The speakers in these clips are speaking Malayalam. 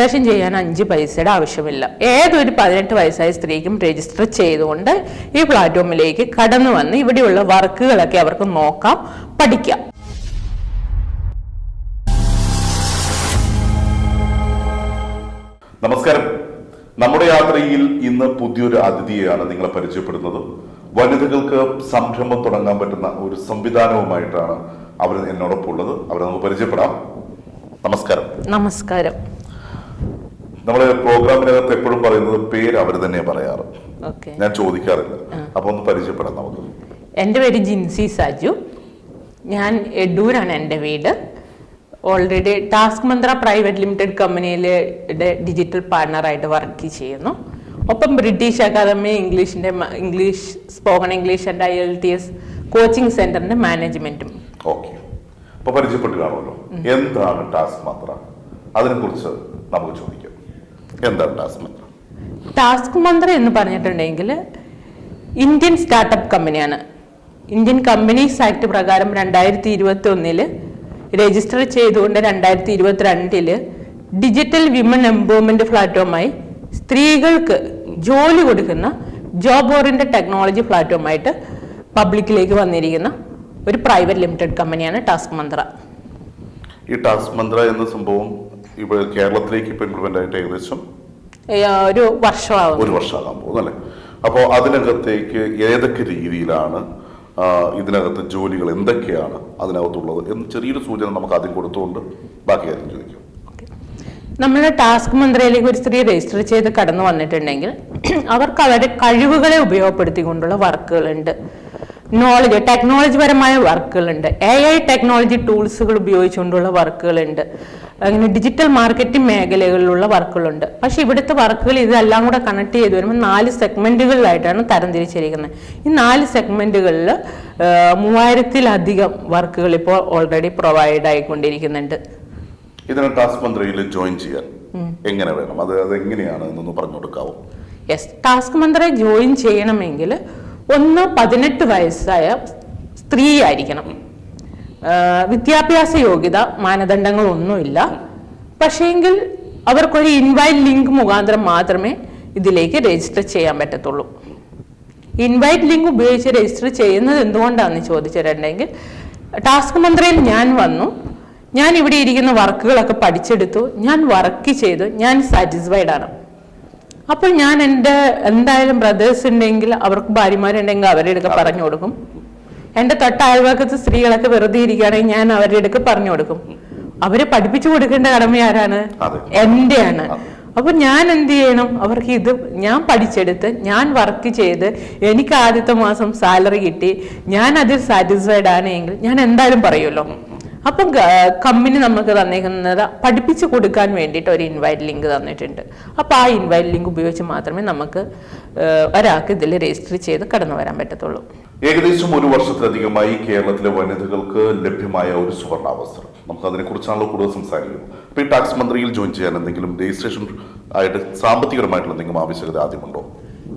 രജിസ്ട്രേഷൻ ചെയ്യാൻ 5 പൈസയുടെ ആവശ്യമില്ല. ഏതൊരു 18 വയസ്സായ സ്ത്രീക്കും രജിസ്റ്റർ ചെയ്തുകൊണ്ട് ഈ പ്ലാറ്റ്ഫോമിലേക്ക് കടന്നു വന്ന് ഇവിടെയുള്ള വർക്കുകളൊക്കെ അവർക്ക് നോക്കാം, പഠിക്കാം. നമസ്കാരം. നമ്മുടെ യാത്രയിൽ ഇന്ന് പുതിയൊരു അതിഥിയെയാണ് നിങ്ങളെ പരിചയപ്പെടുന്നത്. വനിതകൾക്ക് സംരംഭം തുടങ്ങാൻ പറ്റുന്ന ഒരു സംവിധാനവുമായിട്ടാണ് അവർ എന്നോടൊപ്പം ഉള്ളത്. അവരെ നമുക്ക് പരിചയപ്പെടാം. നമസ്കാരം. നമസ്കാരം. നമ്മളെ പ്രോഗ്രാമിനകത്ത് എപ്പോഴും പറയുന്നത് പേര് അവർ തന്നെ പറയാറ്, ഞാൻ ചോദിക്കാറില്ല. അപ്പൊ ഒന്ന് പരിചയപ്പെടാം നമുക്ക്. എൻ്റെ പേര് ജിൻസി സാജു. ഞാൻ എഡൂരാണ് എൻ്റെ വീട്. Already task Mantra private limited കമ്പനിയിലെ ഡിജിറ്റൽ പാർട്ണറായിട്ട് വർക്ക് ചെയ്യുന്നു. ഒപ്പം British academy English spoken English and IELTS coaching സെന്ററിന്റെ മാനേജ്മെന്റും. ഓക്കെ, അപ്പൊ പരിചയപ്പെട്ടു കാണുമല്ലോ. എന്താണ് ടാസ്ക് മന്ത്ര? അതിനെ കുറിച്ച് നമുക്ക് ചോദിക്കാം. എന്താണ് ടാസ്ക് മന്ത്ര? ടാസ്ക് മന്ത്ര എന്ന് പറഞ്ഞിട്ടുണ്ടെങ്കിൽ ഇന്ത്യൻ സ്റ്റാർട്ടപ്പ് കമ്പനിയാണ്. ഇന്ത്യൻ കമ്പനീസ് ആക്ട് പ്രകാരം 2021 രജിസ്റ്റർ ചെയ്തുകൊണ്ട് 2022 ഡിജിറ്റൽ വിമൻ എംപവർമെന്റ് പ്ലാറ്റ്ഫോമായി സ്ത്രീകൾക്ക് ജോലി കൊടുക്കുന്ന ജോബ് ഓറിയന്റഡ് ടെക്നോളജി പ്ലാറ്റ്ഫോമായിട്ട് പബ്ലിക്കിലേക്ക് വന്നിരിക്കുന്ന ഒരു പ്രൈവറ്റ് ലിമിറ്റഡ് കമ്പനിയാണ് ടാസ്ക് മന്ത്ര. ഈ ടാസ്ക് മന്ത്ര എന്ന സംഭവം ഇപ്പോൾ കേരളത്തിലേക്ക് ഇപ്പൊ ഇംപ്ലിമെന്റ് ആയിട്ട് ഏകദേശം ഒരു വർഷമാകാൻ പോകുന്നല്ലേ? അപ്പോൾ അതിനകത്തേക്ക് ഏതൊക്കെ രീതിയിലാണ് ഇതിനകത്ത് ജോലികൾ എന്തൊക്കെയാണ് അതിനകത്തുള്ളത് എന്ന് ചെറിയൊരു സൂചന നമുക്ക് ആദ്യം കൊടുത്തുകൊണ്ട് ബാക്കി കാര്യം ചോദിക്കും. നമ്മുടെ ടാസ്ക് മന്ത്രയിലേക്ക് ഒരു സ്ത്രീ രജിസ്റ്റർ ചെയ്ത് കടന്നു വന്നിട്ടുണ്ടെങ്കിൽ അവർക്ക് അവരുടെ കഴിവുകളെ ഉപയോഗപ്പെടുത്തിക്കൊണ്ടുള്ള വർക്കുകളുണ്ട്. ടെക്നോളജി പരമായ വർക്കുകളുണ്ട്. AI technology ടൂൾസുകൾ ഉപയോഗിച്ചുകൊണ്ടുള്ള വർക്കുകളുണ്ട്. അങ്ങനെ ഡിജിറ്റൽ മാർക്കറ്റിംഗ് മേഖലകളിലുള്ള വർക്കുകളുണ്ട്. പക്ഷെ ഇവിടുത്തെ വർക്കുകൾ ഇതെല്ലാം കൂടെ കണക്ട് ചെയ്ത് വരുമ്പോൾ 4 സെഗ്മെന്റുകളിലായിട്ടാണ് തരംതിരിച്ചിരിക്കുന്നത്. ഈ 4 സെഗ്മെന്റുകളിൽ 3000-ലധികം വർക്കുകൾ ഇപ്പോൾ ഓൾറെഡി പ്രൊവൈഡ് ആയിക്കൊണ്ടിരിക്കുന്നുണ്ട്. ഇതിന് ടാസ്ക് മന്ത്രയിൽ ജോയിൻ ചെയ്യാൻ എങ്ങനെ വേണം? അത് എങ്ങനെയാണ് എന്നൊന്ന് പറഞ്ഞു കൊടുക്കാവോ? യെസ്, ടാസ്ക് മന്ത്ര ജോയിൻ ചെയ്യണമെങ്കിൽ 18 വയസ്സായ സ്ത്രീ ആയിരിക്കണം. വിദ്യാഭ്യാസ യോഗ്യത മാനദണ്ഡങ്ങളൊന്നുമില്ല. പക്ഷേങ്കിൽ അവർക്കൊരു ഇൻവൈറ്റ് ലിങ്ക് മുഖാന്തരം മാത്രമേ ഇതിലേക്ക് രജിസ്റ്റർ ചെയ്യാൻ പറ്റത്തുള്ളൂ. ഇൻവൈറ്റ് ലിങ്ക് ഉപയോഗിച്ച് രജിസ്റ്റർ ചെയ്യുന്നത് എന്തുകൊണ്ടാണെന്ന് ചോദിച്ചിട്ടുണ്ടെങ്കിൽ, ടാസ്ക് മന്ത്രയിൽ ഞാൻ വന്നു, ഞാൻ ഇവിടെ ഇരിക്കുന്ന വർക്കുകളൊക്കെ പഠിച്ചെടുത്തു, ഞാൻ വർക്ക് ചെയ്തു, ഞാൻ സാറ്റിസ്ഫൈഡ് ആണ്. അപ്പോൾ ഞാൻ എൻ്റെ എന്തായാലും ബ്രദേഴ്സ് ഉണ്ടെങ്കിൽ, അവർക്ക് ഭാര്യമാരുണ്ടെങ്കിൽ അവരുടെ അടുക്ക പറഞ്ഞു കൊടുക്കും. എൻ്റെ തൊട്ട അയൽവക്കത്ത് സ്ത്രീകളൊക്കെ വെറുതെ ഇരിക്കുകയാണെങ്കിൽ ഞാൻ അവരുടെ അടുക്ക പറഞ്ഞു കൊടുക്കും. അവരെ പഠിപ്പിച്ചു കൊടുക്കേണ്ട കടമ ആരാണ്? എൻ്റെയാണ്. അപ്പൊ ഞാൻ എന്ത് ചെയ്യണം? അവർക്ക് ഇത് ഞാൻ പഠിച്ചെടുത്ത് ഞാൻ വർക്ക് ചെയ്ത് എനിക്ക് ആദ്യത്തെ മാസം സാലറി കിട്ടി, ഞാൻ അതിൽ സാറ്റിസ്ഫൈഡ് ആണെങ്കിൽ ഞാൻ എന്തായാലും പറയുമല്ലോ. അപ്പം കമ്പനി നമുക്ക് തന്നിരിക്കുന്നത് പഠിപ്പിച്ചു കൊടുക്കാൻ വേണ്ടിയിട്ട് ഒരു ഇൻവൈറ്റ് ലിങ്ക് തന്നിട്ടുണ്ട്. അപ്പോൾ ആ ഇൻവൈറ്റ് ലിങ്ക് ഉപയോഗിച്ച് മാത്രമേ നമുക്ക് ഒരാൾക്ക് ഇതിൽ രജിസ്റ്റർ ചെയ്ത് കടന്നു വരാൻ പറ്റത്തുള്ളൂ. ഏകദേശം 1 വർഷത്തിലധികമായി കേരളത്തിലെ വനിതകൾക്ക് ലഭ്യമായ ഒരു സുവർണാവസരം. നമുക്ക് അതിനെ കുറിച്ചാണല്ലോ കൂടുതൽ സംസാരിക്കുന്നത്. അപ്പോൾ ഈ ടാക്സ് മന്ത്രിയിൽ ജോയിൻ ചെയ്യാൻ എന്തെങ്കിലും രജിസ്ട്രേഷൻ ആയിട്ട് സാമ്പത്തികമായിട്ടുള്ള എന്തെങ്കിലും ആവശ്യകത ആദ്യമുണ്ടോ?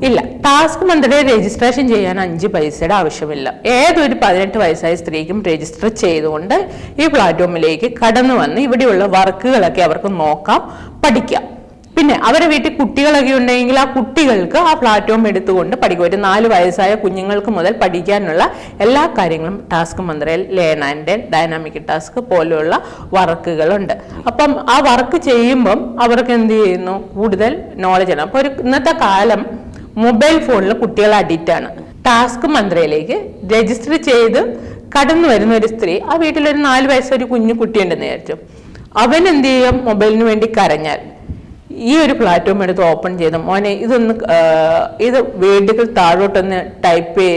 ഇല്ല. ടാസ്ക് മന്ത്രിയെ രജിസ്ട്രേഷൻ ചെയ്യാൻ 5 പൈസയുടെ ആവശ്യമില്ല. ഏതൊരു 18 വയസ്സായ സ്ത്രീക്കും രജിസ്റ്റർ ചെയ്തുകൊണ്ട് ഈ പ്ലാറ്റ്ഫോമിലേക്ക് കടന്നു വന്ന് ഇവിടെയുള്ള വർക്കുകളൊക്കെ അവർക്ക് നോക്കാം, പഠിക്കാം. പിന്നെ അവരെ വീട്ടിൽ കുട്ടികളൊക്കെ ഉണ്ടെങ്കിൽ ആ കുട്ടികൾക്ക് ആ പ്ലാറ്റ്ഫോം എടുത്തുകൊണ്ട് പഠിക്കും. ഒരു 4 വയസ്സായ കുഞ്ഞുങ്ങൾക്ക് മുതൽ പഠിക്കാനുള്ള എല്ലാ കാര്യങ്ങളും ടാസ്ക് മന്ത്രയിൽ ലേൺ ആൻഡ് ഡൈനാമിക് ടാസ്ക് പോലെയുള്ള വർക്കുകളുണ്ട്. അപ്പം ആ വർക്ക് ചെയ്യുമ്പം അവർക്ക് എന്ത് ചെയ്യുന്നു? കൂടുതൽ നോളജ് ആണ്. അപ്പോൾ ഇന്നത്തെ കാലം മൊബൈൽ ഫോണിൽ കുട്ടികൾ അഡിക്റ്റ് ആണ്. ടാസ്ക് മന്ത്രയിലേക്ക് രജിസ്റ്റർ ചെയ്ത് കടന്നു വരുന്ന ഒരു സ്ത്രീ, ആ വീട്ടിലൊരു 4 വയസ്സൊരു കുഞ്ഞു കുട്ടിയുണ്ടെന്ന് വിചാരിച്ചു, അവൻ എന്ത് ചെയ്യും? മൊബൈലിന് വേണ്ടി കരഞ്ഞാൽ ഈ ഒരു പ്ലാറ്റ്ഫോം എടുത്ത് ഓപ്പൺ ചെയ്ത്, മോനെ ഇത് വേർഡുകൾ താഴോട്ടൊന്ന് ടൈപ്പ്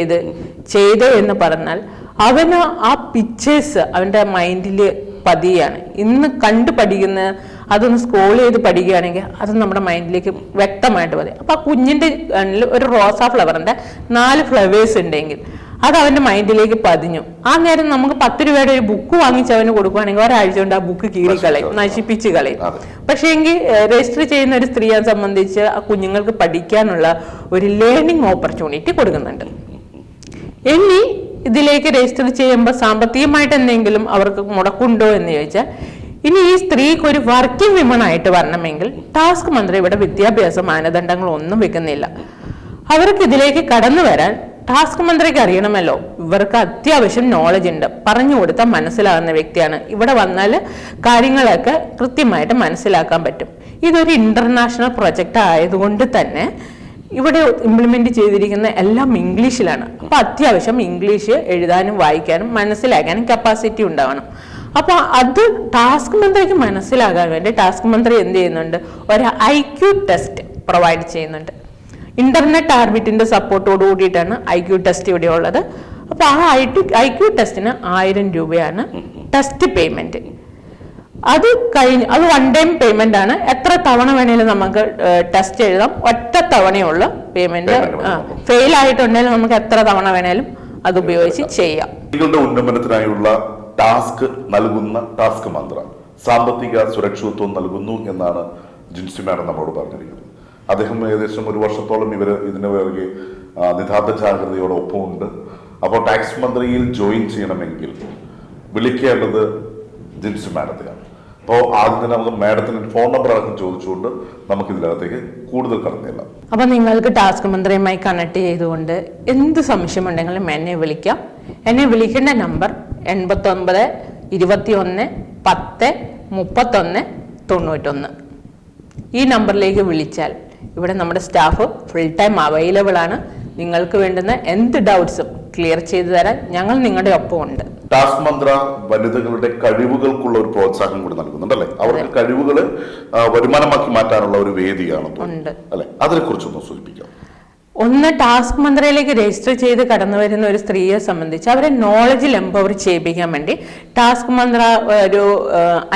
ചെയ്ത് എന്ന് പറഞ്ഞാൽ അവന് ആ പിക്ചേഴ്സ് അവൻ്റെ മൈൻഡിൽ പതിയാണ്. ഇന്ന് കണ്ടു പഠിക്കുന്ന അതൊന്ന് സ്ക്രോൾ ചെയ്ത് പഠിക്കുകയാണെങ്കിൽ അത് നമ്മുടെ മൈൻഡിലേക്ക് വ്യക്തമായിട്ട് പതിയും. അപ്പം ആ കുഞ്ഞിൻ്റെ കണ്ണിൽ ഒരു റോസാ ഫ്ലവറിൻ്റെ 4 ഫ്ലവേഴ്സ് ഉണ്ടെങ്കിൽ അത് അവൻ്റെ മൈൻഡിലേക്ക് പതിഞ്ഞു. ആ നേരം നമുക്ക് 10 രൂപയുടെ ഒരു ബുക്ക് വാങ്ങിച്ച് അവന് കൊടുക്കുകയാണെങ്കിൽ ഒരാഴ്ച കൊണ്ട് ആ ബുക്ക് കീറിക്കളയും, നശിപ്പിച്ച് കളയും. പക്ഷേ എങ്കിൽ രജിസ്റ്റർ ചെയ്യുന്ന ഒരു സ്ത്രീയെ സംബന്ധിച്ച് ആ കുഞ്ഞുങ്ങൾക്ക് പഠിക്കാനുള്ള ഒരു ലേണിംഗ് ഓപ്പർച്യൂണിറ്റി കൊടുക്കുന്നുണ്ട്. ഇനി ഇതിലേക്ക് രജിസ്റ്റർ ചെയ്യുമ്പോൾ സാമ്പത്തികമായിട്ട് എന്തെങ്കിലും അവർക്ക് മുടക്കുണ്ടോ എന്ന് ചോദിച്ചാൽ ഇനി ഈ സ്ത്രീക്ക് ഒരു വർക്കിംഗ് വിമൺ ആയിട്ട് വരണമെങ്കിൽ ടാസ്ക് മന്ത്രി ഇവിടെ വിദ്യാഭ്യാസ മാനദണ്ഡങ്ങൾ ഒന്നും വെക്കുന്നില്ല. അവർക്ക് ഇതിലേക്ക് കടന്നു വരാൻ ടാസ്ക് മന്ത്രിക്ക് അറിയണമല്ലോ. ഇവർക്ക് അത്യാവശ്യം നോളജ് ഉണ്ട്, പറഞ്ഞു കൊടുത്താൽ മനസ്സിലാകുന്ന വ്യക്തിയാണ്. ഇവിടെ വന്നാൽ കാര്യങ്ങളൊക്കെ കൃത്യമായിട്ട് മനസ്സിലാക്കാൻ പറ്റും. ഇതൊരു ഇന്റർനാഷണൽ പ്രൊജക്റ്റ് ആയതുകൊണ്ട് തന്നെ ഇവിടെ ഇംപ്ലിമെന്റ് ചെയ്തിരിക്കുന്ന എല്ലാം ഇംഗ്ലീഷിലാണ്. അപ്പൊ അത്യാവശ്യം ഇംഗ്ലീഷ് എഴുതാനും വായിക്കാനും മനസ്സിലാക്കാനും കപ്പാസിറ്റി ഉണ്ടാവണം. അപ്പൊ അത് ടാസ്ക് മന്ത്രിക്ക് മനസ്സിലാകാൻ വേണ്ടി ടാസ്ക് മന്ത്രി എന്ത് ചെയ്യുന്നുണ്ട്, ഒരു IQ ടെസ്റ്റ് പ്രൊവൈഡ് ചെയ്യുന്നുണ്ട്. ഇന്റർനെറ്റ് ആർബിറ്റിന്റെ സപ്പോർട്ടോട് കൂടിയിട്ടാണ് IQ ടെസ്റ്റ് ഇവിടെ ഉള്ളത്. അപ്പൊ ആ IQ ടെസ്റ്റിന് 1000 രൂപയാണ് ടെസ്റ്റ് പേയ്മെന്റ്. അത് കഴിഞ്ഞ് അത് 1 ടൈം പേയ്മെന്റ് ആണ്. എത്ര തവണ വേണേലും നമുക്ക് ടെസ്റ്റ് എഴുതാം. ഒറ്റ തവണയുള്ള പേയ്മെന്റ്. ഫെയിൽ ആയിട്ടുണ്ടെങ്കിൽ നമുക്ക് എത്ര തവണ വേണേലും അത് ഉപയോഗിച്ച് ചെയ്യാം. നിങ്ങളുടെ ഉന്നമനത്തിനായുള്ള ടാസ്ക് നൽകുന്ന ടാസ്ക് മന്ത്ര സാമ്പത്തിക സുരക്ഷിതത്വം നൽകുന്നു എന്നാണ് ജിൻസി മാഡം നമ്മളോട് പറഞ്ഞിരിക്കുന്നത്. അദ്ദേഹം ഏകദേശം 1 വർഷത്തോളം ഇതിന് പിറകെ നിതാന്ത ജാഗ്രതയോടൊപ്പമുണ്ട്. അപ്പോൾ ടാക്സ് മന്ത്രിയിൽ ജോയിൻ ചെയ്യണമെങ്കിൽ വിളിക്കേണ്ടത് ജിൻസി മാഡത്തിനാണ്. അപ്പോൾ ആദ്യം തന്നെ നമുക്ക് മാഡത്തിന് ഫോൺ നമ്പർ അടക്കം ചോദിച്ചുകൊണ്ട് നമുക്ക് ഇതിനകത്തേക്ക് കൂടുതൽ കടന്നില്ല. അപ്പൊ നിങ്ങൾക്ക് ടാസ്ക് മന്ത്രിയുമായി കണക്ട് ചെയ്തുകൊണ്ട് എന്ത് സംശയമുണ്ടെങ്കിലും എന്നെ വിളിക്കാം. എന്നെ വിളിക്കേണ്ട നമ്പർ 89 21 10 31 91. ഈ നമ്പറിലേക്ക് വിളിച്ചാൽ ഇവിടെ നമ്മുടെ സ്റ്റാഫ് ഫുൾ ടൈം അവൈലബിൾ ആണ്. നിങ്ങൾക്ക് വേണ്ടുന്ന എന്ത് ഡൗട്ട്സും ക്ലിയർ ചെയ്തു തരാൻ ഞങ്ങൾ നിങ്ങളുടെ ഒപ്പം ഉണ്ട്. ടാസ്ക് മന്ത്ര വനിതകളുടെ കഴിവുകൾക്കുള്ള ഒരു പ്രോത്സാഹനം കൂടി നൽകുന്നുണ്ടല്ലേ? അവർക്ക് കഴിവുകൾ വരുമാനമാക്കി മാറ്റാനുള്ള ഒരു വേദിയാണ് അല്ലെ? അതിനെ കുറിച്ചൊന്ന് സൂചിപ്പിക്കാം. ഒന്ന്, ടാസ്ക് മന്ത്രയിലേക്ക് രജിസ്റ്റർ ചെയ്ത് കടന്നു വരുന്ന ഒരു സ്ത്രീയെ സംബന്ധിച്ച് അവരെ നോളജിൽ എംപവർ ചെയ്യിപ്പിക്കാൻ വേണ്ടി ടാസ്ക് മന്ത്ര ഒരു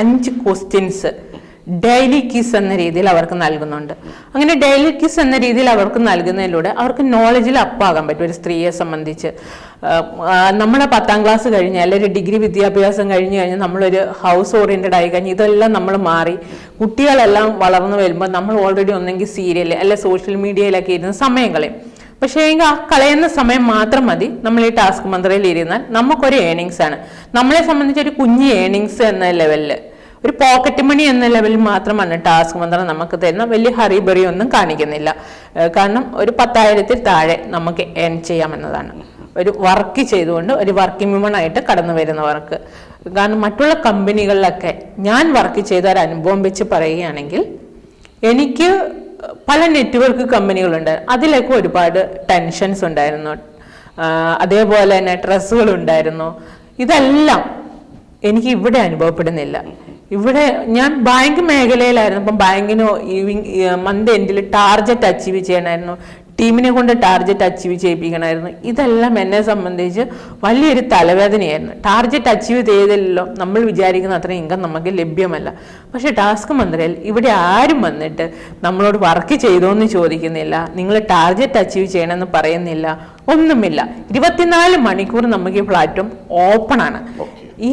5 ക്വസ്റ്റ്യൻസ് ഡെയിലി കിസ് എന്ന രീതിയിൽ അവർക്ക് നൽകുന്നുണ്ട്. അങ്ങനെ ഡെയിലി കിസ് എന്ന രീതിയിൽ അവർക്ക് നൽകുന്നതിലൂടെ അവർക്ക് നോളജിൽ അപ്പാകാൻ പറ്റും. ഒരു സ്ത്രീയെ സംബന്ധിച്ച് നമ്മളെ 10ാം ക്ലാസ് കഴിഞ്ഞാൽ അല്ലെങ്കിൽ ഡിഗ്രി വിദ്യാഭ്യാസം കഴിഞ്ഞ് കഴിഞ്ഞാൽ നമ്മളൊരു ഹൗസ് ഓറിയന്റഡ് ആയി കഴിഞ്ഞ് ഇതെല്ലാം നമ്മൾ മാറി കുട്ടികളെല്ലാം വളർന്നു വരുമ്പോൾ നമ്മൾ ഓൾറെഡി ഒന്നെങ്കിൽ സീരിയൽ അല്ലെ സോഷ്യൽ മീഡിയയിലൊക്കെ ഇരുന്ന് സമയം കളയും. പക്ഷേ എങ്കിൽ ആ കളയുന്ന സമയം മാത്രം മതി നമ്മൾ ഈ ടാസ്ക് മന്ത്രയിൽ ഇരുന്നാൽ നമുക്കൊരു ഏണിങ്സ് ആണ്. നമ്മളെ സംബന്ധിച്ച് ഒരു കുഞ്ഞ് ഏണിങ്സ് എന്ന ലെവലിൽ, ഒരു പോക്കറ്റ് മണി എന്ന ലെവലിൽ മാത്രമാണ് ടാസ്ക് മന്ത്രം നമുക്ക് തരുന്ന. വലിയ ഹറിബറി ഒന്നും കാണിക്കുന്നില്ല. കാരണം ഒരു 10,000-ൽ താഴെ നമുക്ക് ഏൺ ചെയ്യാമെന്നതാണ്. ഒരു വർക്ക് ചെയ്തുകൊണ്ട് ഒരു വർക്കിംഗ് വിമൺ ആയിട്ട് കടന്നു വരുന്നവർക്ക്. കാരണം മറ്റുള്ള കമ്പനികളിലൊക്കെ ഞാൻ വർക്ക് ചെയ്ത ഒരു അനുഭവം വെച്ച് പറയുകയാണെങ്കിൽ എനിക്ക് പല നെറ്റ്വർക്ക് കമ്പനികളുണ്ട്. അതിലൊക്കെ ഒരുപാട് ടെൻഷൻസ് ഉണ്ടായിരുന്നു. അതേപോലെ തന്നെ സ്ട്രെസ്സുകൾ ഉണ്ടായിരുന്നു. ഇതെല്ലാം എനിക്ക് ഇവിടെ അനുഭവപ്പെടുന്നില്ല. ഇവിടെ ഞാൻ ബാങ്ക് മേഖലയിലായിരുന്നു. അപ്പം ബാങ്കിന് മന്ത് എൻഡിൽ ടാർഗറ്റ് അച്ചീവ് ചെയ്യണമായിരുന്നു. ടീമിനെ കൊണ്ട് ടാർഗറ്റ് അച്ചീവ് ചെയ്യിപ്പിക്കണമായിരുന്നു. ഇതെല്ലാം എന്നെ സംബന്ധിച്ച് വലിയൊരു തലവേദനയായിരുന്നു. ടാർഗറ്റ് അച്ചീവ് ചെയ്തില്ലല്ലോ, നമ്മൾ വിചാരിക്കുന്ന അത്ര ഇൻകം നമുക്ക് ലഭ്യമല്ല. പക്ഷെ ടാസ്ക് മന്ത്രിയിൽ ഇവിടെ ആരും വന്നിട്ട് നമ്മളോട് വർക്ക് ചെയ്തോന്ന് ചോദിക്കുന്നില്ല, നിങ്ങൾ ടാർഗറ്റ് അച്ചീവ് ചെയ്യണമെന്ന് പറയുന്നില്ല, ഒന്നുമില്ല. 24 മണിക്കൂർ നമുക്ക് ഈ പ്ലാറ്റ്ഫോം ഓപ്പൺ ആണ്. ഈ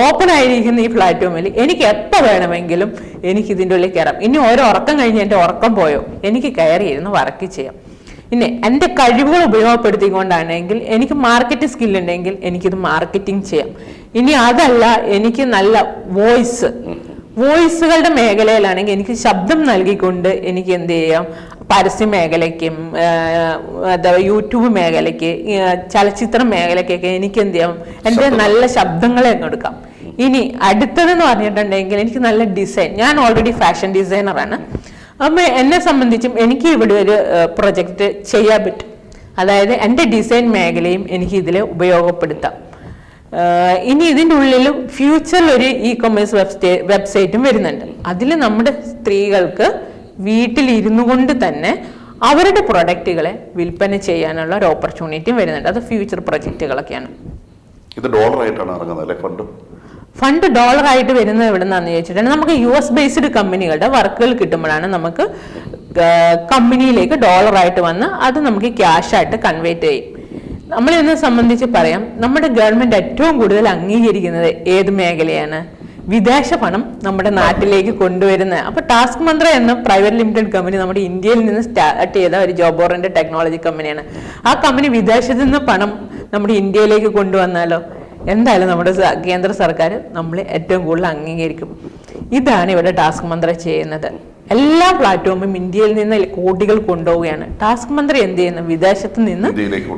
ഓപ്പൺ ആയിരിക്കുന്ന ഈ പ്ലാറ്റ്ഫോമിൽ എനിക്ക് എപ്പോൾ വേണമെങ്കിലും എനിക്ക് ഇതിൻ്റെ ഉള്ളിൽ കയറാം. ഇനി ഓരോ ഉറക്കം കഴിഞ്ഞ് എൻ്റെ ഉറക്കം പോയോ എനിക്ക് കയറിയിരുന്ന് വർക്ക് ചെയ്യാം. പിന്നെ എൻ്റെ കഴിവുകൾ ഉപയോഗപ്പെടുത്തിക്കൊണ്ടാണെങ്കിൽ എനിക്ക് മാർക്കറ്റ് സ്കില്ലുണ്ടെങ്കിൽ എനിക്കിത് മാർക്കറ്റിംഗ് ചെയ്യാം. ഇനി അതല്ല, എനിക്ക് നല്ല വോയിസുകളുടെ മേഖലയിലാണെങ്കിൽ എനിക്ക് ശബ്ദം നൽകിക്കൊണ്ട് എനിക്ക് എന്ത് ചെയ്യാം, പരസ്യ മേഖലയ്ക്കും യൂട്യൂബ് മേഖലയ്ക്ക് ചലച്ചിത്ര മേഖലയ്ക്കൊക്കെ എനിക്ക് എന്ത് ചെയ്യാം, എൻ്റെ നല്ല ശബ്ദങ്ങളെ എടുക്കാം. ഇനി അടുത്തതെന്ന് പറഞ്ഞിട്ടുണ്ടെങ്കിൽ എനിക്ക് നല്ല ഡിസൈൻ, ഞാൻ ഓൾറെഡി ഫാഷൻ ഡിസൈനറാണ്. അപ്പം എന്നെ സംബന്ധിച്ചും എനിക്ക് ഇവിടെ ഒരു പ്രൊജക്റ്റ് ചെയ്യാൻ പറ്റും. അതായത് എൻ്റെ ഡിസൈൻ മേഖലയും എനിക്ക് ഇതിൽ ഉപയോഗപ്പെടുത്താം. ഇനി ഇതിൻ്റെ ഉള്ളിൽ ഫ്യൂച്ചറിൽ ഒരു ഇ-കൊമേഴ്സ് വെബ്സൈറ്റും വരുന്നുണ്ട്. അതിൽ നമ്മുടെ സ്ത്രീകൾക്ക് വീട്ടിലിരുന്നു കൊണ്ട് തന്നെ അവരുടെ പ്രൊഡക്റ്റുകളെ വിൽപ്പന ചെയ്യാനുള്ള ഒരു ഓപ്പർച്യൂണിറ്റിയും വരുന്നുണ്ട്. അത് ഫ്യൂച്ചർ പ്രൊജക്റ്റുകളൊക്കെയാണ്. ഇത് ഡോളറായിട്ടാണ് ഇറങ്ങുന്നത്. ഫണ്ട് ഡോളറായിട്ട് വരുന്നത് എവിടെ നിന്നാന്ന് ചോദിച്ചിട്ടുണ്ടെങ്കിൽ നമുക്ക് US ബേസ്ഡ് കമ്പനികളുടെ വർക്കുകൾ കിട്ടുമ്പോഴാണ് നമുക്ക് കമ്പനിയിലേക്ക് ഡോളറായിട്ട് വന്ന് അത് നമുക്ക് ക്യാഷ് ആയിട്ട് കൺവേർട്ട് ചെയ്യും. നമ്മളിതിനെ സംബന്ധിച്ച് പറയാം, നമ്മുടെ ഗവൺമെന്റ് ഏറ്റവും കൂടുതൽ അംഗീകരിക്കുന്നത് ഏത് മേഖലയാണ്? വിദേശ പണം നമ്മുടെ നാട്ടിലേക്ക് കൊണ്ടുവരുന്നത്. അപ്പൊ ടാസ്ക് മന്ത്ര എന്ന പ്രൈവറ്റ് ലിമിറ്റഡ് കമ്പനി നമ്മുടെ ഇന്ത്യയിൽ നിന്ന് സ്റ്റാർട്ട് ചെയ്ത ഒരു ജോബ് ഓറിയന്റഡ് ടെക്നോളജി കമ്പനിയാണ്. ആ കമ്പനി വിദേശത്ത് നിന്ന് പണം നമ്മുടെ ഇന്ത്യയിലേക്ക് കൊണ്ടുവന്നാലോ എന്തായാലും നമ്മുടെ കേന്ദ്ര സർക്കാർ നമ്മളെ ഏറ്റവും കൂടുതൽ അംഗീകരിക്കും. ഇതാണ് ഇവിടെ ടാസ്ക് മന്ത്ര ചെയ്യുന്നത്. എല്ലാ പ്ലാറ്റ്ഫോമും ഇന്ത്യയിൽ നിന്ന് കോടികൾ കൊണ്ടുപോവുകയാണ്. ടാസ്ക് മന്ത്ര എന്ത് ചെയ്യുന്നു? വിദേശത്ത് നിന്ന്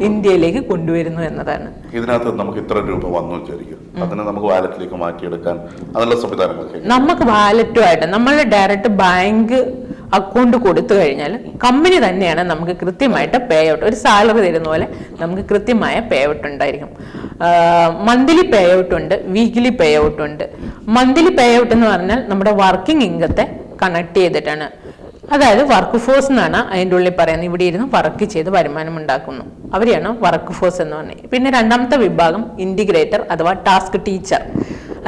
ഇന്ത്യയിലേക്ക് കൊണ്ടുവരുന്നു എന്നതാണ്. ഇതിനകത്ത് നമുക്ക് ഇത്ര രൂപ വന്നു വിചാരിക്കും, അതിനെ നമുക്ക് വാലറ്റിലേക്ക് മാറ്റിയെടുക്കാൻ അതിനുള്ള സംവിധാനങ്ങളൊക്കെ നമുക്ക് വാലറ്റുമായിട്ട് നമ്മൾ ഡയറക്റ്റ് ബാങ്ക് അക്കൗണ്ട് കൊടുത്തു കഴിഞ്ഞാൽ കമ്പനി തന്നെയാണ് നമുക്ക് കൃത്യമായിട്ട് പേ ഔട്ട്, ഒരു സാലറി തരുന്ന പോലെ നമുക്ക് കൃത്യമായ പേ ഔട്ട് ഉണ്ടായിരിക്കും. മന്ത്ലി പേ ഔട്ട് ഉണ്ട്, വീക്ക്ലി പേ ഔട്ട് ഉണ്ട്. മന്ത്ലി പേ ഔട്ട് എന്ന് പറഞ്ഞാൽ നമ്മുടെ വർക്കിംഗ് ഇൻകത്തെ കണക്ട് ചെയ്തിട്ടാണ്. അതായത് വർക്ക് ഫോഴ്സ് എന്നാണ് അതിൻ്റെ ഉള്ളിൽ പറയുന്നത്. ഇവിടെ ഇരുന്ന് വർക്ക് ചെയ്ത് വരുമാനം ഉണ്ടാക്കുന്നു, അവരെയാണ് വർക്ക് ഫോഴ്സ് എന്ന് പറഞ്ഞത്. പിന്നെ രണ്ടാമത്തെ വിഭാഗം ഇൻറ്റിഗ്രേറ്റർ അഥവാ ടാസ്ക് ടീച്ചർ.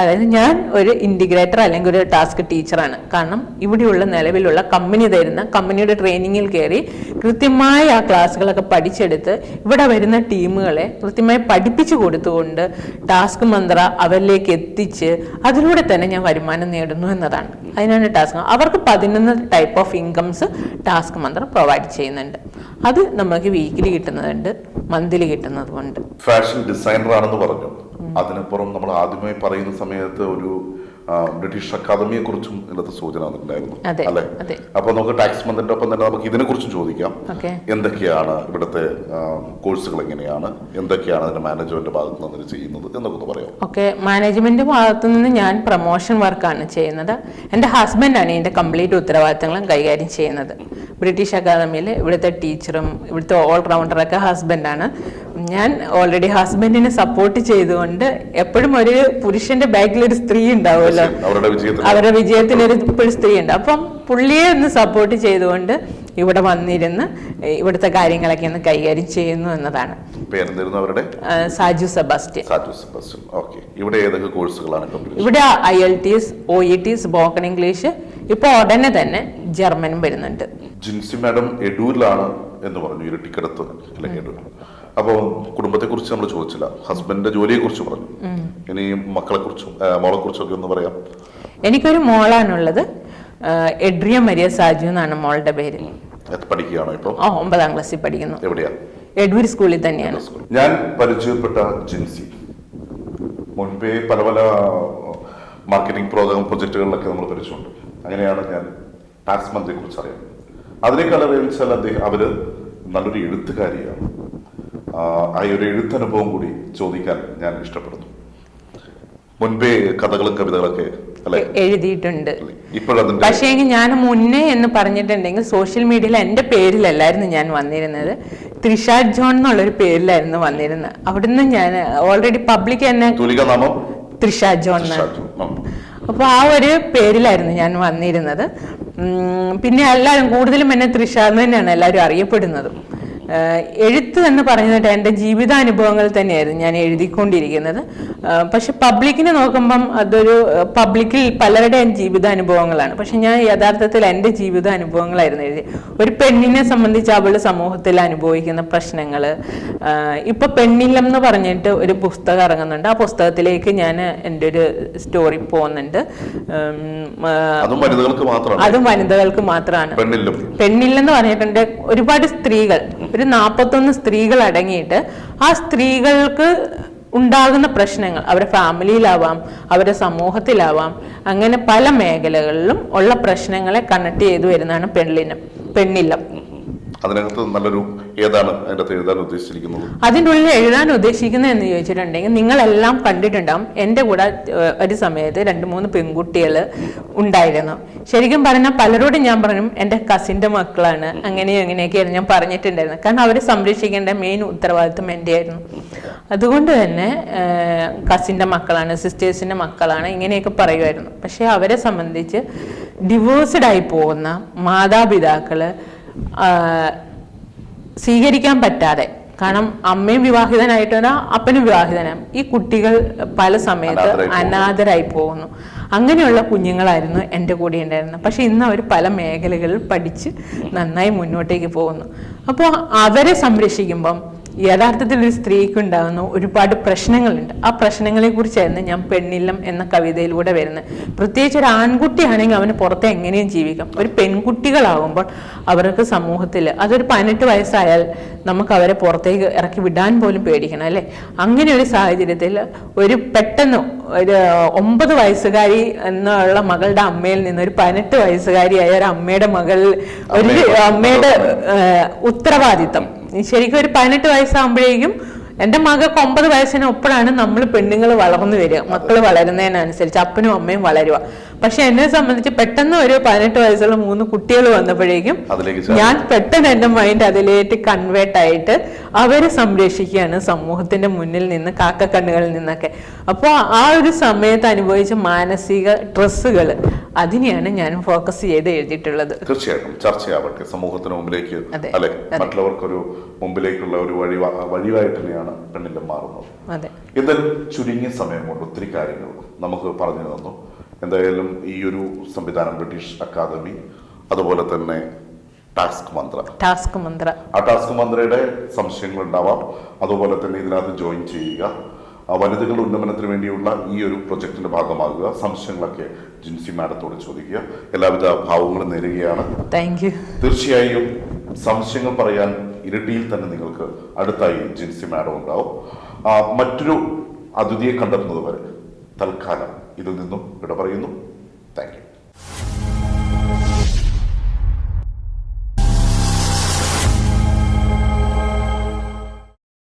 അതായത് ഞാൻ ഒരു ഇൻറ്റിഗ്രേറ്റർ അല്ലെങ്കിൽ ഒരു ടാസ്ക് ടീച്ചറാണ്. കാരണം ഇവിടെയുള്ള നിലവിലുള്ള കമ്പനി തരുന്ന കമ്പനിയുടെ ട്രെയിനിങ്ങിൽ കയറി കൃത്യമായി ആ ക്ലാസ്സുകളൊക്കെ പഠിച്ചെടുത്ത് ഇവിടെ വരുന്ന ടീമുകളെ കൃത്യമായി പഠിപ്പിച്ചു കൊടുത്തുകൊണ്ട് ടാസ്ക് മന്ത്ര അവരിലേക്ക് എത്തിച്ച് അതിലൂടെ തന്നെ ഞാൻ വരുമാനം നേടുന്നു എന്നതാണ്. അതിനാണ് ടാസ്ക്. അവർക്ക് 11 type of incomes task Mantra provide ചെയ്യുന്നുണ്ട്. അത് നമുക്ക് വീക്കിലി കിട്ടുന്നതുണ്ട്, മന്ത്ലി കിട്ടുന്നതുമുണ്ട്. ഫാഷൻ ഡിസൈനർ ആണെന്ന് പറഞ്ഞു. അതിനപ്പുറം നമ്മൾ ആദ്യമായി പറയുന്ന സമയത്ത് ഒരു ബ്രിട്ടീഷ് അക്കാദമിയെ കുറിച്ചും ഇതിനകത്ത് സൂചന ഉണ്ടായിരുന്നു അല്ലെ? അപ്പൊ നമുക്ക് ടാക്സ് മന്തിന്റെ ഒപ്പം തന്നെ നമുക്ക് ഇതിനെ കുറിച്ചും ചോദിക്കാം. എന്തൊക്കെയാണ് ഇവിടുത്തെ കോഴ്സുകൾ, എങ്ങനെയാണ്, എന്തൊക്കെയാണ് അതിന്റെ മാനേജ്മെന്റ് ഭാഗത്ത് നിന്ന് ചെയ്യുന്നത് എന്നൊക്കെ പറയാം. ഓക്കെ, മാനേജ്മെന്റ് ഭാഗത്തു നിന്ന് ഞാൻ പ്രൊമോഷൻ വർക്കാണ് ചെയ്യുന്നത്. എൻ്റെ ഹസ്ബൻഡാണ് ഇതിന്റെ കംപ്ലീറ്റ് ഉത്തരവാദിത്തങ്ങളും കൈകാര്യം ചെയ്യുന്നത്. ബ്രിട്ടീഷ് അക്കാദമിയിൽ ഇവിടുത്തെ ടീച്ചറും ഇവിടുത്തെ ഓൾറൗണ്ടറൊക്കെ ഹസ്ബൻഡാണ്. ഞാൻ ഓൾറെഡി ഹസ്ബൻഡിനെ സപ്പോർട്ട് ചെയ്തുകൊണ്ട് എപ്പോഴും ഒരു പുരുഷന്റെ ബാക്കിൽ ഒരു സ്ത്രീ ഉണ്ടാവുമല്ലോ, അവരുടെ വിജയത്തിന് ഒരു സ്ത്രീ ഉണ്ട്. അപ്പം പുള്ളിയെ ഒന്ന് സപ്പോർട്ട് ചെയ്തുകൊണ്ട് ഇവിടെ വന്നിരുന്ന് ഇവിടുത്തെ കാര്യങ്ങളൊക്കെ ഒന്ന് കൈകാര്യം ചെയ്യുന്നു എന്നതാണ്. സാജു സെബാസ്റ്റ്യൻ. ഇവിടെ IELTS, OET, സ്പോക്കൺ ഇംഗ്ലീഷ്, ഇപ്പൊ ഉടനെ തന്നെ ജർമ്മനും വരുന്നുണ്ട്. ജിൻസി മാഡം എഡൂരിലാണ് എന്ന് പറഞ്ഞു, ഇരട്ടിക്കടുത്ത് അല്ലെങ്കിൽ എഡൂർ. അപ്പോൾ കുടുംബത്തെ കുറിച്ച് നമ്മൾ ചോദിച്ചില്ല, ഹസ്ബൻഡിന്റെ ജോലിയെ കുറിച്ച് പറഞ്ഞു. ഇനി മക്കളെ കുറിച്ചും മോളെ കുറിച്ചും ഒക്കെ ഒന്ന് പറയാം. എനിക്കൊരു മോളാണുള്ളത്, എഡ്രിയ മരിയ സാജു എന്നാണ് മോളുടെ പേര്. പഠിക്കുകയാണോ ഇപ്പൊ? 9ാം ക്ലാസ്സിൽ പഠിക്കുന്നു. എവിടെയാ? എഡ്വൂർ സ്കൂളിൽ തന്നെയാണ്. ഞാൻ പരിചയപ്പെട്ട ജിൻസി മുൻപേ പല പല മാർക്കറ്റിംഗ് പ്രോഗ്രാം പ്രൊജക്ടുകളിലൊക്കെ നമ്മൾ പരിചയമുണ്ട്. അങ്ങനെയാണ് ഞാൻ ടാക്സ് മന്ത്രിയെ കുറിച്ച് അറിയാം. അതിനേക്കാൾ വെച്ചാൽ അവര് നല്ലൊരു എഴുത്തുകാരിയാണ്. ആ ഒരു എഴുത്തനുഭവം കൂടി ചോദിക്കാൻ ഞാൻ ഇഷ്ടപ്പെടുന്നു. മുൻപേ കഥകളും കവിതകളൊക്കെ എഴുതിയിട്ടുണ്ട്. പക്ഷേ ഞാൻ മുന്നേ എന്ന് പറഞ്ഞിട്ടുണ്ടെങ്കിൽ സോഷ്യൽ മീഡിയയിൽ എൻ്റെ പേരിലല്ലായിരുന്നു ഞാൻ വന്നിരുന്നത്, ത്രിഷ ജോൺ എന്നുള്ളൊരു പേരിലായിരുന്നു വന്നിരുന്നത്. അവിടുന്ന് ഞാൻ ഓൾറെഡി പബ്ലിക് തന്നെ ത്രിഷ ജോൺ. അപ്പൊ ആ ഒരു പേരിലായിരുന്നു ഞാൻ വന്നിരുന്നത്. പിന്നെ എല്ലാവരും കൂടുതലും എന്നെ ത്രിഷ എന്ന് തന്നെയാണ് എല്ലാവരും അറിയപ്പെടുന്നത്. എഴുത്ത് എന്ന് പറയുന്നത് എൻ്റെ ജീവിതാനുഭവങ്ങൾ തന്നെയായിരുന്നു ഞാൻ എഴുതിക്കൊണ്ടിരിക്കുന്നത്. പക്ഷെ പബ്ലിക്കിനെ നോക്കുമ്പം അതൊരു പബ്ലിക്കിൽ പലരുടെയും ജീവിതാനുഭവങ്ങളാണ്. പക്ഷെ ഞാൻ യഥാർത്ഥത്തിൽ എൻ്റെ ജീവിതാനുഭവങ്ങളായിരുന്നു എഴുതി. ഒരു പെണ്ണിനെ സംബന്ധിച്ച് അവൾ സമൂഹത്തിൽ അനുഭവിക്കുന്ന പ്രശ്നങ്ങൾ. ഇപ്പൊ പെണ്ണില്ലം എന്ന് പറഞ്ഞിട്ട് ഒരു പുസ്തകം ഇറങ്ങുന്നുണ്ട്. ആ പുസ്തകത്തിലേക്ക് ഞാൻ എൻ്റെ ഒരു സ്റ്റോറി പോകുന്നുണ്ട്. അതും വനിതകൾക്ക് മാത്രമാണ്. പെണ്ണില്ലെന്ന് പറഞ്ഞിട്ടുണ്ട്. ഒരുപാട് സ്ത്രീകൾ, ഒരു 41 സ്ത്രീകൾ അടങ്ങിയിട്ട് ആ സ്ത്രീകൾക്ക് ഉണ്ടാകുന്ന പ്രശ്നങ്ങൾ അവരുടെ ഫാമിലിയിലാവാം, അവരുടെ സമൂഹത്തിലാവാം, അങ്ങനെ പല മേഖലകളിലും ഉള്ള പ്രശ്നങ്ങളെ കണക്ട് ചെയ്തു വരുന്നതാണ് പെണ്ണില്ലം. അതിനകത്ത് നല്ലൊരു ഏതാണ് അതിനകത്ത് എഴുതാൻ ഉദ്ദേശിച്ചിരിക്കുന്നത്? അതിൻ്റെ ഉള്ളിൽ എഴുതാൻ ഉദ്ദേശിക്കുന്നത് എന്ന് ചോദിച്ചിട്ടുണ്ടെങ്കിൽ നിങ്ങളെല്ലാം കണ്ടിട്ടുണ്ടാവും. എൻ്റെ കൂടെ ഒരു സമയത്ത് 2-3 പെൺകുട്ടികൾ ഉണ്ടായിരുന്നു. ശരിക്കും പറഞ്ഞാൽ പലരോടും ഞാൻ പറഞ്ഞു എൻ്റെ കസിൻ്റെ മക്കളാണ്, അങ്ങനെയും അങ്ങനെയൊക്കെയായിരുന്നു ഞാൻ പറഞ്ഞിട്ടുണ്ടായിരുന്നു. കാരണം അവരെ സംരക്ഷിക്കേണ്ട മെയിൻ ഉത്തരവാദിത്വം എൻ്റെ ആയിരുന്നു. അതുകൊണ്ട് തന്നെ കസിൻ്റെ മക്കളാണ്, സിസ്റ്റേഴ്സിൻ്റെ മക്കളാണ്, ഇങ്ങനെയൊക്കെ പറയുമായിരുന്നു. പക്ഷെ അവരെ സംബന്ധിച്ച് ഡിവോഴ്സ്ഡ് ആയി പോകുന്ന മാതാപിതാക്കള് സ്വീകരിക്കാൻ പറ്റാതെ, കാരണം അമ്മയും വിവാഹിതനായിട്ടാണ്, അപ്പനും വിവാഹിതനാണ്, ഈ കുട്ടികൾ പല സമയത്ത് അനാഥരായി പോകുന്നു. അങ്ങനെയുള്ള കുഞ്ഞുങ്ങളായിരുന്നു എൻ്റെ കൂടെ ഉണ്ടായിരുന്നത്. പക്ഷെ ഇന്ന് അവർ പല മേഖലകളിൽ പഠിച്ച് നന്നായി മുന്നോട്ടേക്ക് പോകുന്നു. അപ്പോൾ അവരെ സംരക്ഷിക്കുമ്പം യഥാർത്ഥത്തിൽ ഒരു സ്ത്രീക്ക് ഉണ്ടാകുന്ന ഒരുപാട് പ്രശ്നങ്ങളുണ്ട്. ആ പ്രശ്നങ്ങളെ കുറിച്ചായിരുന്നു ഞാൻ പെണ്ണില്ലം എന്ന കവിതയിലൂടെ വരുന്നത്. പ്രത്യേകിച്ച് ഒരു ആൺകുട്ടിയാണെങ്കിൽ അവന് പുറത്തെ എങ്ങനെയും ജീവിക്കാം. ഒരു പെൺകുട്ടികളാകുമ്പോൾ അവർക്ക് സമൂഹത്തിൽ അതൊരു 18 വയസ്സായാൽ നമുക്ക് അവരെ പുറത്തേക്ക് ഇറക്കി വിടാൻ പോലും പേടിക്കണം അല്ലേ. അങ്ങനെ ഒരു സാഹചര്യത്തിൽ ഒരു പെട്ടെന്ന് ഒരു 9 വയസ്സുകാരി എന്നുള്ള മകളുടെ അമ്മയിൽ നിന്ന് ഒരു 18 വയസ്സുകാരിയായ ഒരു അമ്മയുടെ മകളിൽ ഒരു അമ്മയുടെ ഉത്തരവാദിത്തം ശരിക്കും ഒരു 18 വയസ്സാകുമ്പോഴേക്കും എൻ്റെ മകൾക്ക് 9 വയസ്സിനൊപ്പമാണ് നമ്മൾ പെണ്ണുങ്ങൾ വളർന്നു വരിക. മക്കൾ വളരുന്നതിനനുസരിച്ച് അപ്പനും അമ്മയും വളരുക. പക്ഷെ എന്നെ സംബന്ധിച്ച് പെട്ടെന്ന് ഒരു 18 വയസ്സുള്ള 3 കുട്ടികൾ വന്നപ്പോഴേക്കും ഞാൻ പെട്ടെന്ന് എൻ്റെ മൈൻഡ് അതിലേക്ക് കൺവേർട്ട് ആയിട്ട് അവരെ സംരക്ഷിക്കുകയാണ് സമൂഹത്തിന്റെ മുന്നിൽ നിന്ന്, കാക്കക്കണ്ണുകളിൽ നിന്നൊക്കെ. അപ്പോൾ ആ ഒരു സമയത്ത് അനുഭവിച്ച മാനസിക സ്ട്രെസ്സുകൾ അതിനെയാണ് ഞാൻ ഫോക്കസ് ചെയ്ത് എഴുതിയിട്ടുള്ളത്. തീർച്ചയായിട്ടും ചർച്ചയാവട്ടെ, സമൂഹത്തിന് മുമ്പിലേക്ക് അല്ലെ, മറ്റുള്ളവർക്കൊരു മുമ്പിലേക്കുള്ള ഒരു വഴിയായിട്ട് തന്നെയാണ് പെണ്ണില്ലം മാറുന്നത്. എന്തായാലും ചുരുങ്ങിയ സമയം കൊണ്ട് ഒത്തിരി കാര്യങ്ങൾ നമുക്ക് പറഞ്ഞു തന്നു. എന്തായാലും ഈ ഒരു സംവിധാനം ബ്രിട്ടീഷ് അക്കാദമി, അതുപോലെ തന്നെ ടാസ്ക് മന്ത്ര, ആ ടാസ്ക് മന്ത്രയുടെ സംശയങ്ങൾ ഉണ്ടാവാം. അതുപോലെ തന്നെ ഇതിനകത്ത് ജോയിൻ ചെയ്യുക, വനിതകളുടെ ഉന്നമനത്തിന് വേണ്ടിയുള്ള ഈ ഒരു പ്രൊജക്ടിന്റെ ഭാഗമാകുക. സംശയങ്ങളൊക്കെ ജിൻസി മാഡത്തോട് ചോദിക്കുക. എല്ലാവിധ ഭാവങ്ങളും നേരുകയാണ്. തീർച്ചയായും സംശയങ്ങൾ പറയാൻ ഇരട്ടിയിൽ തന്നെ നിങ്ങൾക്ക് അടുത്തായി ജിൻസി മാഡം ഉണ്ടാവും. മറ്റൊരു അതിഥിയെ കണ്ടെത്തുന്നത് വരെ തൽക്കാലം ഇതിൽ നിന്നും ഇവിടെ പറയുന്നു. Thank you.